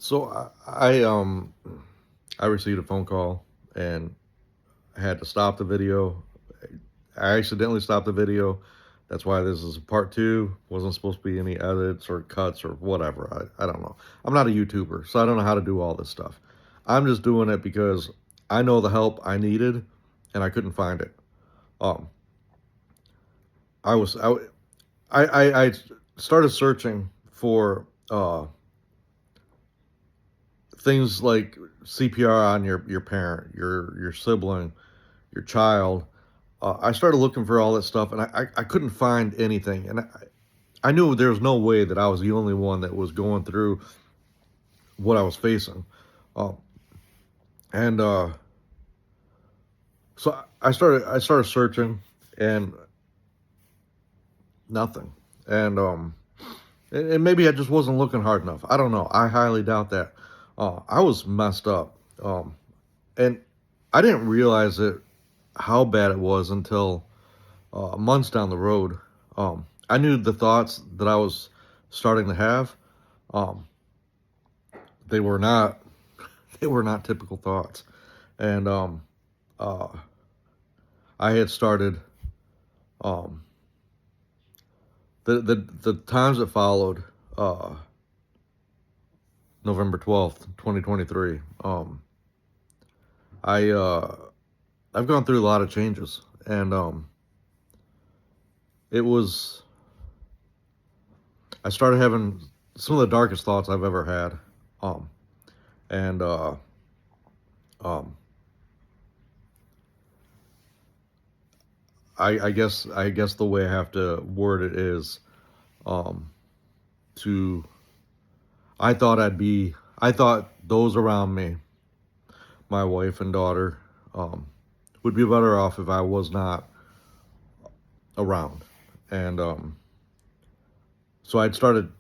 So I received a phone call and had to stop the video. I accidentally stopped the video. That's why this is part two. Wasn't supposed to be any edits or cuts or whatever. I don't know. I'm not a YouTuber, so I don't know how to do all this stuff. I'm just doing it because I know the help I needed and I couldn't find it. Um, I was I started searching for things like CPR on your parent, your sibling, your child. I started looking for all that stuff, and I couldn't find anything. And I knew there was no way that I was the only one that was going through what I was facing. Uh, and so I started searching, and nothing. And and maybe I just wasn't looking hard enough. I don't know. I highly doubt that. I was messed up, and I didn't realize it how bad it was until months down the road. I knew the thoughts that I was starting to have. Um, they were not they were not typical thoughts, and uh, I had started um, the times that followed November 12th, 2023. I I've gone through a lot of changes, and it was I started having some of the darkest thoughts I've ever had. Um, and um, I guess the way I have to word it is um, to I thought those around me, my wife and daughter, um, would be better off if I was not around, and so I'd started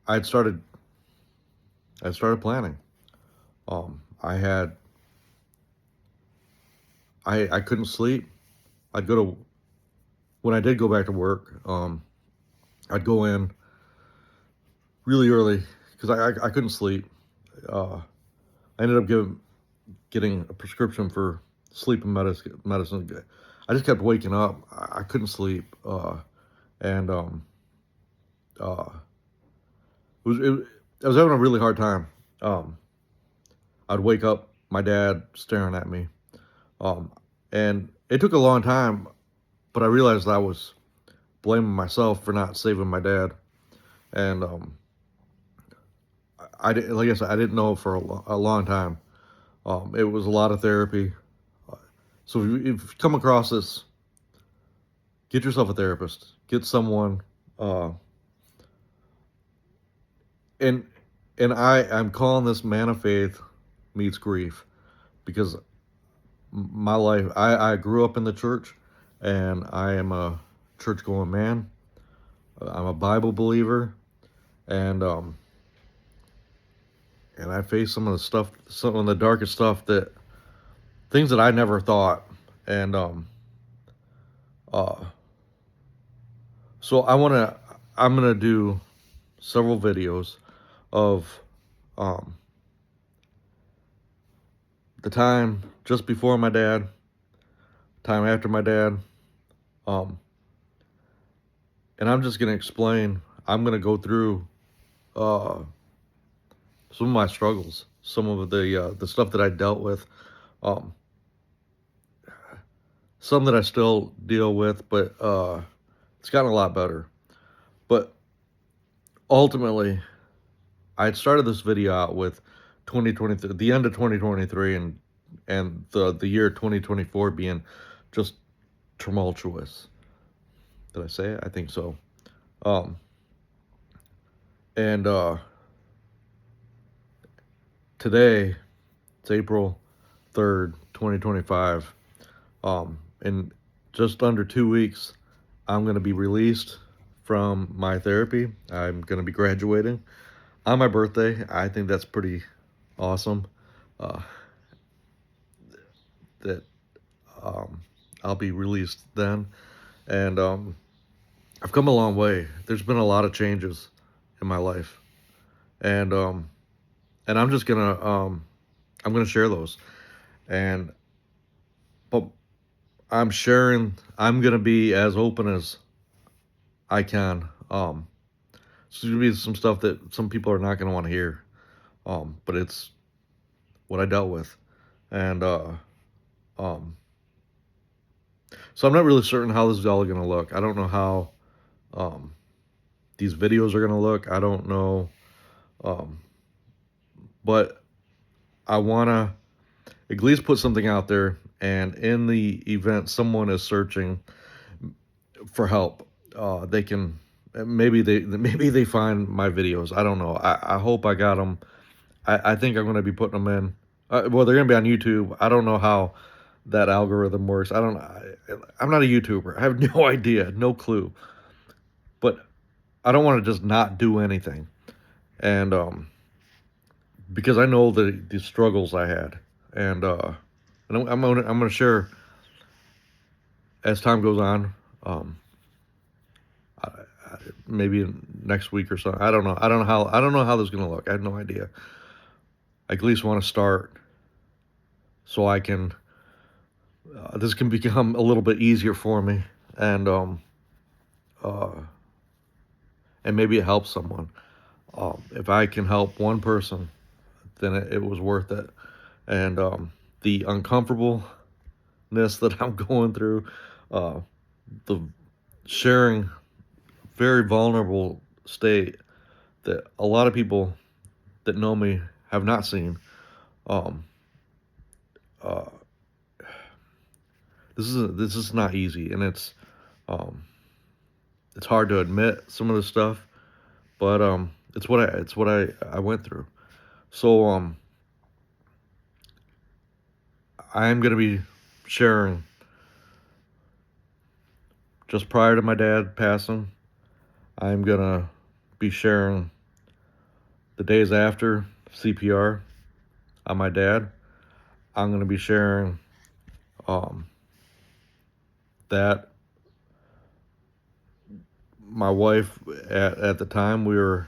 I started planning. I had I couldn't sleep. I'd go to When I did go back to work. I'd go in really early because I couldn't sleep. Uh, I ended up getting a prescription for sleeping medicine. I just kept waking up. I couldn't sleep, and uh, I was having a really hard time. Um, I'd wake up, my dad staring at me, um, and it took a long time, but I realized I was blaming myself for not saving my dad, and I didn't, like I said, I didn't know for a long time. It was a lot of therapy. So if you come across this, get yourself a therapist. Get someone, uh, and I'm calling this Man of Faith meets grief because my life. I grew up in the church, and I am a church going man. I'm a Bible believer, and I face some of the darkest stuff, that things that I never thought, and uh, so I'm gonna do several videos of um, the time just before my dad, time after my dad, um, and I'm just gonna explain. I'm gonna go through uh, some of my struggles, some of the stuff that I dealt with, um, some that I still deal with, but it's gotten a lot better. But ultimately, I had started this video out with 2023, the end of 2023, and the year 2024 being just tumultuous. Did I say it? I think so. Um, and Today, it's April 3rd, 2025. In just under 2 weeks, I'm going to be released from my therapy. I'm going to be graduating on my birthday. I think that's pretty awesome. Uh, that um, I'll be released then, and I've come a long way. There's been a lot of changes in my life. and I'm just gonna I'm gonna share those, and but I'm sharing. I'm gonna be as open as I can. So there's gonna be some stuff that some people are not gonna want to hear. But it's what I dealt with, and um, so I'm not really certain how this is all gonna look. I don't know how um these videos are gonna look. I don't know, um, but I wanna at least put something out there. And in the event someone is searching for help, they can maybe they find my videos. I don't know. I hope I got them. I think I'm going to be putting them in. Well, they're going to be on YouTube. I don't know how that algorithm works. I don't. I'm not a YouTuber. I have no idea, no clue. But I don't want to just not do anything, and because I know the struggles I had, and I'm gonna share as time goes on. Um, I, Maybe next week or so. I don't know how this is gonna look. I have no idea. I at least want to start so I can. This can become a little bit easier for me, and uh, and maybe it helps someone. If I can help one person, then it was worth it. And the uncomfortableness that I'm going through, uh, the sharing very vulnerable state that a lot of people that know me have not seen. Um, uh, this is not easy, and um, it's hard to admit some of the stuff, but it's what I went through. So I am gonna be sharing just prior to my dad passing. I'm gonna be sharing the days after CPR on my dad. I'm gonna be sharing um, that my wife at the time we were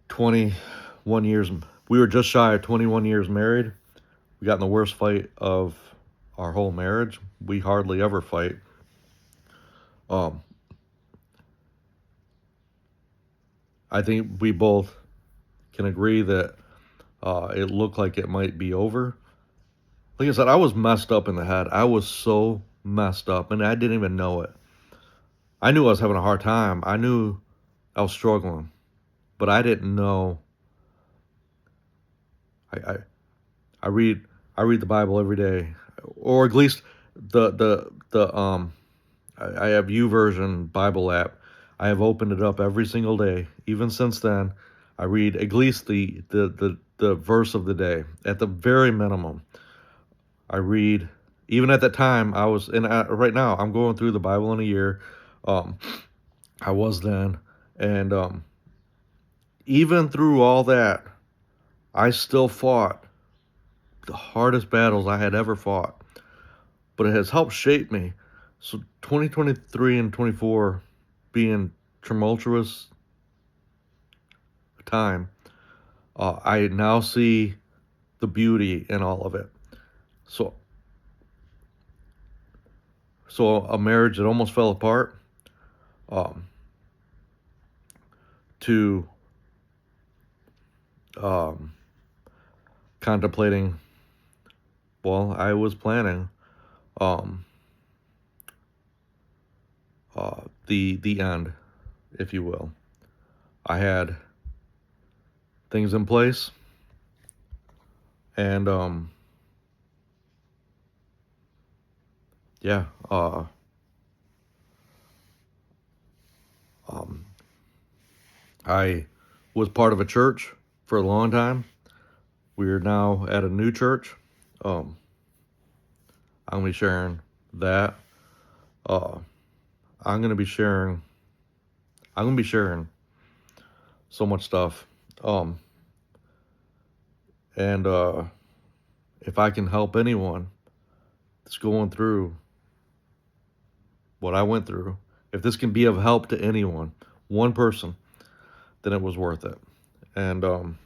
21 years. We were just shy of 21 years married. We got in the worst fight of our whole marriage. We hardly ever fight. Um, I think we both can agree that it looked like it might be over. Like I said, I was messed up in the head. I was so messed up, and I didn't even know it. I knew I was having a hard time. I knew I was struggling, but I didn't know. I I, I read the Bible every day, or at least the I have YouVersion Bible app. I have opened it up every single day. Even since then, I read at least the verse of the day at the very minimum. I read. Even at that time, I was, and right now I'm going through the Bible in a year. Um, I was then, and even through all that, I still fought the hardest battles I had ever fought. But it has helped shape me. So 2023 and 24 being tumultuous time, I now see the beauty in all of it. So a marriage that almost fell apart, um, to um, contemplating. Well, I was planning um, the end, if you will. I had things in place, and yeah, um, I was part of a church for a long time. We are now at a new church. Um, I'm gonna be sharing that. Uh, I'm gonna be sharing. I'm gonna be sharing so much stuff. Um, and if I can help anyone that's going through what I went through, if this can be of help to anyone, one person, then it was worth it. And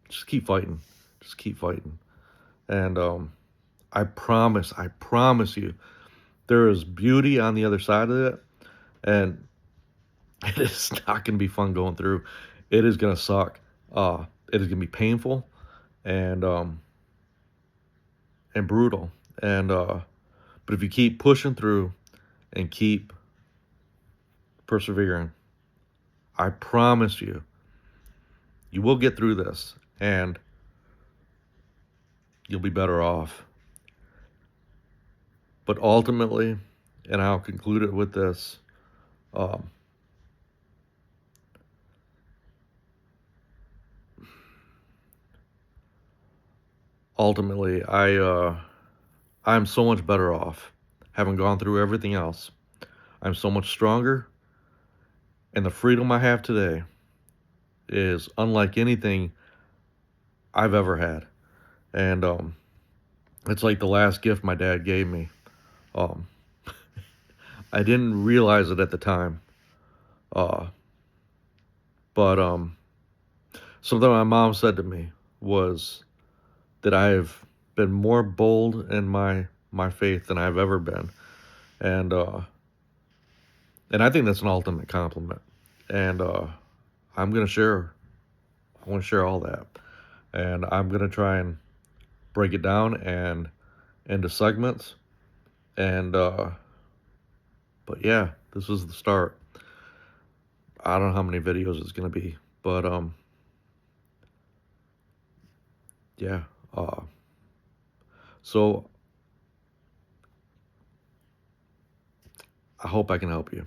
just keep fighting. Just keep fighting. And I promise you, there is beauty on the other side of it. And it is not going to be fun going through. It is going to suck. It is going to be painful and brutal. And but if you keep pushing through and keep persevering, I promise you, you will get through this and you'll be better off. But ultimately, and I'll conclude it with this, um, ultimately, I'm so much better off having gone through everything else. I'm so much stronger, and the freedom I have today is unlike anything I've ever had. And it's like the last gift my dad gave me. Um, I didn't realize it at the time, uh, but something my mom said to me was that I've been more bold in my faith than I've ever been, and I think that's an ultimate compliment. And I'm gonna share. I want to share all that, and I'm gonna try and break it down and into segments. And but yeah, this is the start. I don't know how many videos it's gonna be, but yeah. So I hope I can help you.